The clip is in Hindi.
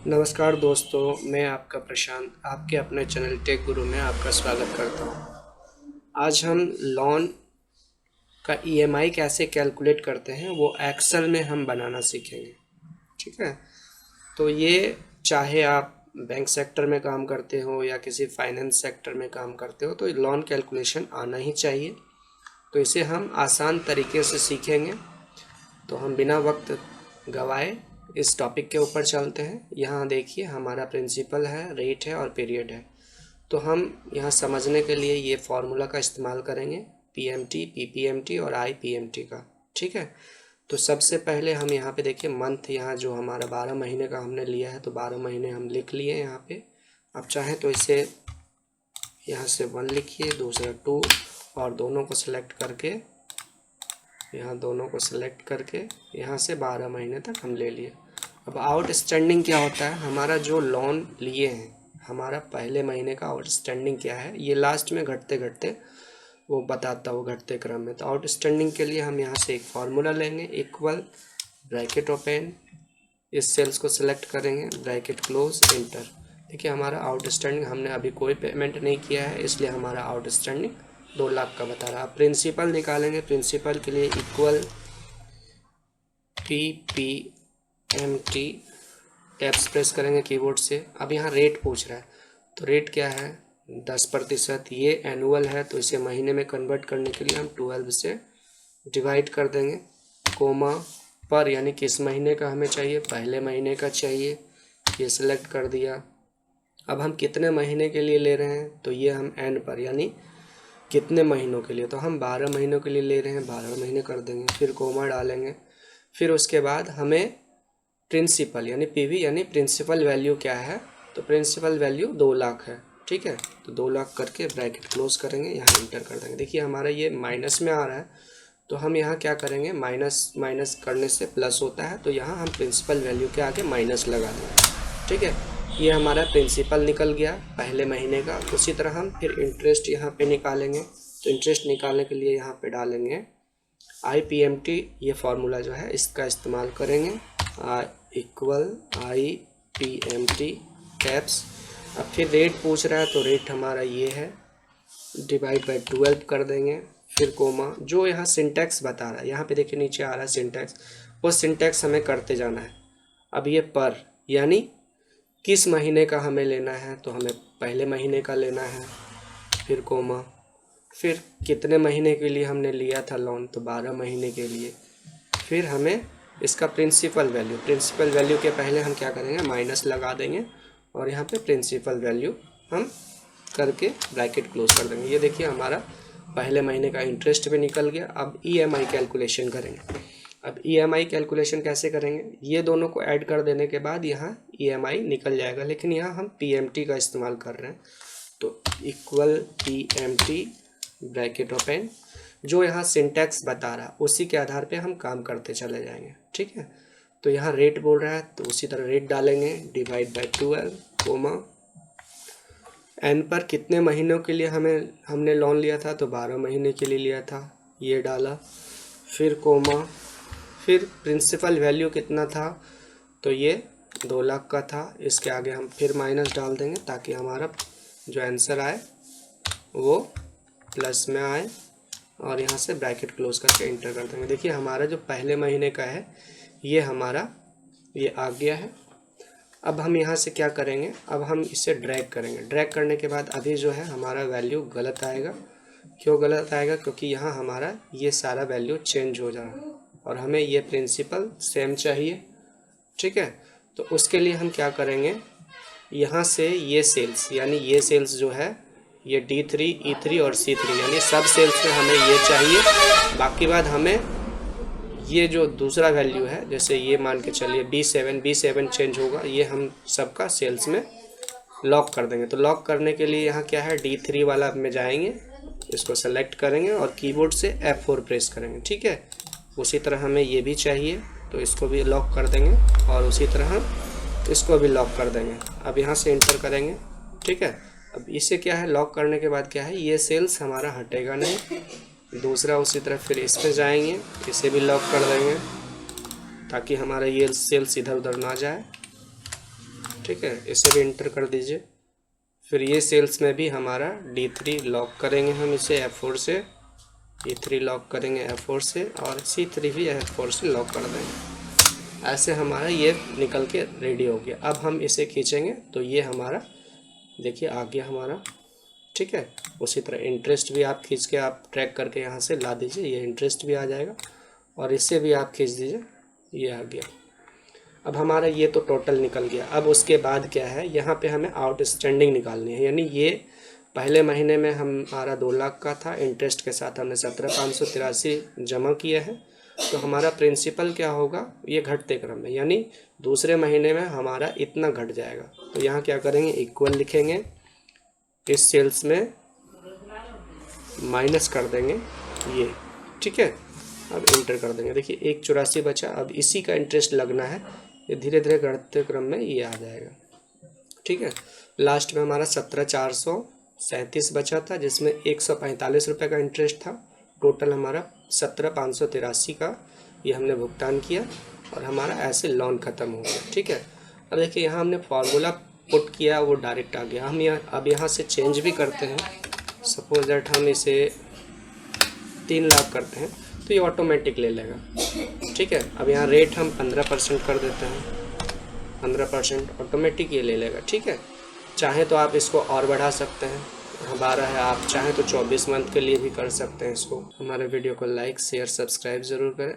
नमस्कार दोस्तों, मैं आपका प्रशांत आपके अपने चैनल टेक गुरु में आपका स्वागत करता हूं। आज हम लोन का ईएमआई कैसे कैलकुलेट करते हैं वो एक्सेल में हम बनाना सीखेंगे। ठीक है, तो ये चाहे आप बैंक सेक्टर में काम करते हो या किसी फाइनेंस सेक्टर में काम करते हो तो लोन कैलकुलेशन आना ही चाहिए। तो इसे हम आसान तरीके से सीखेंगे। तो हम बिना वक्त गवाए इस टॉपिक के ऊपर चलते हैं। यहाँ देखिए, हमारा प्रिंसिपल है, रेट है और पीरियड है। तो हम यहाँ समझने के लिए ये फार्मूला का इस्तेमाल करेंगे, पीएमटी, पीपीएमटी और आईपीएमटी का। ठीक है, तो सबसे पहले हम यहाँ पे देखिए मंथ, यहाँ जो हमारा 12 महीने का हमने लिया है तो 12 महीने हम लिख लिए यहाँ पे। आप चाहें तो इसे यहाँ से 1 लिखिए, दूसरा 2 और दोनों को सिलेक्ट करके यहाँ से 12 महीने तक हम ले लिए। अब आउटस्टैंडिंग क्या होता है, हमारा जो लोन लिए हैं, हमारा पहले महीने का आउटस्टैंडिंग क्या है, ये लास्ट में घटते घटते वो बताता हो घटते क्रम में। तो आउटस्टैंडिंग के लिए हम यहाँ से एक फार्मूला लेंगे, इक्वल ब्रैकेट ओपन, इस सेल्स को सिलेक्ट करेंगे, ब्रैकेट क्लोज, एंटर। देखिए हमारा आउटस्टैंडिंग, हमने अभी कोई पेमेंट नहीं किया है इसलिए हमारा आउटस्टैंडिंग 2 लाख का बता रहा है। प्रिंसिपल निकालेंगे, प्रिंसिपल के लिए इक्वल पीपीएमटी, टैब्स प्रेस करेंगे कीबोर्ड से। अब यहाँ रेट पूछ रहा है, तो रेट क्या है 10%। ये एनुअल है तो इसे महीने में कन्वर्ट करने के लिए हम 12 से डिवाइड कर देंगे, कोमा पर, यानी किस महीने का हमें चाहिए, पहले महीने का चाहिए, ये सिलेक्ट कर दिया। अब हम कितने महीने के लिए ले रहे हैं, तो ये हम एन पर, यानी कितने महीनों के लिए, तो हम 12 महीनों के लिए ले रहे हैं, 12 महीने कर देंगे, फिर कोमा डालेंगे। फिर उसके बाद हमें प्रिंसिपल यानी पीवी यानी प्रिंसिपल वैल्यू क्या है, तो प्रिंसिपल वैल्यू 2 लाख है। ठीक है, तो 2 लाख करके ब्रैकेट क्लोज करेंगे, यहाँ इंटर कर देंगे। देखिए हमारा ये माइनस में आ रहा है तो हम यहाँ क्या करेंगे, माइनस माइनस करने से प्लस होता है, तो यहाँ हम प्रिंसिपल वैल्यू के आगे माइनस लगा देंगे। ठीक है, ये हमारा प्रिंसिपल निकल गया पहले महीने का। उसी तरह हम फिर इंटरेस्ट यहाँ पे निकालेंगे, तो इंटरेस्ट निकालने के लिए यहाँ पे डालेंगे आईपीएमटी, ये फार्मूला जो है इसका इस्तेमाल करेंगे, इक्वल आईपीएमटी कैप्स। अब फिर रेट पूछ रहा है तो रेट हमारा ये है, डिवाइड बाय 12 कर देंगे, फिर कोमा, जो यहाँ सिंटैक्स बता रहा है, यहाँ पे देखिए नीचे आ रहा है सिंटैक्स, वो सिंटैक्स हमें करते जाना है। अब ये पर, यानी किस महीने का हमें लेना है, तो हमें पहले महीने का लेना है, फिर कोमा, फिर कितने महीने के लिए हमने लिया था लोन, तो 12 महीने के लिए। फिर हमें इसका प्रिंसिपल वैल्यू के पहले हम क्या करेंगे, माइनस लगा देंगे और यहाँ पे प्रिंसिपल वैल्यू हम करके ब्रैकेट क्लोज कर देंगे। ये देखिए हमारा पहले महीने का इंटरेस्ट भी निकल गया। अब ईएमआई कैलकुलेशन करेंगे। अब ईएमआई कैलकुलेशन कैसे करेंगे, ये दोनों को ऐड कर देने के बाद यहाँ ईएमआई निकल जाएगा, लेकिन यहाँ हम पीएमटी का इस्तेमाल कर रहे हैं, तो इक्वल पीएमटी ब्रैकेट ओपन, जो यहाँ सिंटैक्स बता रहा है उसी के आधार पे हम काम करते चले जाएंगे। ठीक है, तो यहाँ रेट बोल रहा है तो उसी तरह रेट डालेंगे, डिवाइड बाय 12, कोमा, एन पर कितने महीनों के लिए हमने लोन लिया था, तो 12 महीने के लिए लिया था, ये डाला, फिर कोमा, फिर प्रिंसिपल वैल्यू कितना था, तो ये 2 लाख का था, इसके आगे हम फिर माइनस डाल देंगे ताकि हमारा जो आंसर आए वो प्लस में आए, और यहाँ से ब्रैकेट क्लोज करके इंटर कर देंगे। देखिए हमारा जो पहले महीने का है ये हमारा ये आ गया है। अब हम यहाँ से क्या करेंगे, अब हम इसे ड्रैग करेंगे। ड्रैग करने के बाद अभी जो है हमारा वैल्यू गलत आएगा। क्यों गलत आएगा, क्योंकि यहाँ हमारा ये सारा वैल्यू चेंज हो जा रहा है और हमें ये प्रिंसिपल सेम चाहिए। ठीक है, तो उसके लिए हम क्या करेंगे, यहाँ से ये सेल्स, यानी ये सेल्स जो है ये D3, E3 और C3, यानी सब सेल्स में हमें ये चाहिए। बाकी बात हमें ये जो दूसरा वैल्यू है, जैसे ये मान के चलिए B7 चेंज होगा, ये हम सबका सेल्स में लॉक कर देंगे। तो लॉक करने के लिए यहाँ क्या है, D3 वाला में जाएंगे, इसको सेलेक्ट करेंगे और कीबोर्ड से F4 प्रेस करेंगे। ठीक है, उसी तरह हमें ये भी चाहिए तो इसको भी लॉक कर देंगे और उसी तरह इसको भी लॉक कर देंगे। अब यहाँ से इंटर करेंगे। ठीक है, अब इसे क्या है, लॉक करने के बाद क्या है, ये सेल्स हमारा हटेगा नहीं। दूसरा उसी तरह फिर इस पे जाएंगे, इसे भी लॉक कर देंगे ताकि हमारा ये सेल्स इधर उधर ना जाए। ठीक है, इसे भी इंटर कर दीजिए। फिर ये सेल्स में भी हमारा D3 लॉक करेंगे हम इसे F4 से, E3 लॉक करेंगे F4 से और C3 भी F4 से लॉक कर देंगे। ऐसे हमारा ये निकल के रेडी हो गया। अब हम इसे खींचेंगे तो ये हमारा देखिए आ गया हमारा, ठीक है। उसी तरह इंटरेस्ट भी आप खींच के आप ट्रैक करके यहाँ से ला दीजिए, ये इंटरेस्ट भी आ जाएगा और इससे भी आप खींच दीजिए, ये आ गया। अब हमारा ये तो टोटल निकल गया। अब उसके बाद क्या है, यहाँ पे हमें आउटस्टैंडिंग निकालनी है, यानी ये पहले महीने में हमारा 2 लाख का था, इंटरेस्ट के साथ हमने 17,583 जमा किया है, तो हमारा प्रिंसिपल क्या होगा, ये घटते क्रम में, यानी दूसरे महीने में हमारा इतना घट जाएगा। तो यहाँ क्या करेंगे, इक्वल लिखेंगे, इस सेल्स में माइनस कर देंगे ये, ठीक है। अब इंटर कर देंगे, देखिए 184 बचा। अब इसी का इंटरेस्ट लगना है, ये धीरे धीरे घटते क्रम में ये आ जाएगा, ठीक है। लास्ट में हमारा 17,437 बचा था, जिसमें 145 रुपये का इंटरेस्ट था। टोटल हमारा 17,583 का ये हमने भुगतान किया और हमारा ऐसे लोन ख़त्म हो गया, ठीक है। अब देखिए यहाँ हमने फार्मूला पुट किया, वो डायरेक्ट आ गया। हम अब यहाँ से चेंज भी करते हैं, सपोज दैट हम इसे 3 लाख करते हैं तो ये ऑटोमेटिक ले लेगा, ठीक है। अब यहाँ रेट हम 15% कर देते हैं, 15% ऑटोमेटिक ये ले लेगा, ठीक है। चाहे तो आप इसको और बढ़ा सकते हैं, 12 है, आप चाहें तो 24 मंथ के लिए भी कर सकते हैं इसको। हमारे वीडियो को लाइक शेयर सब्सक्राइब ज़रूर करें।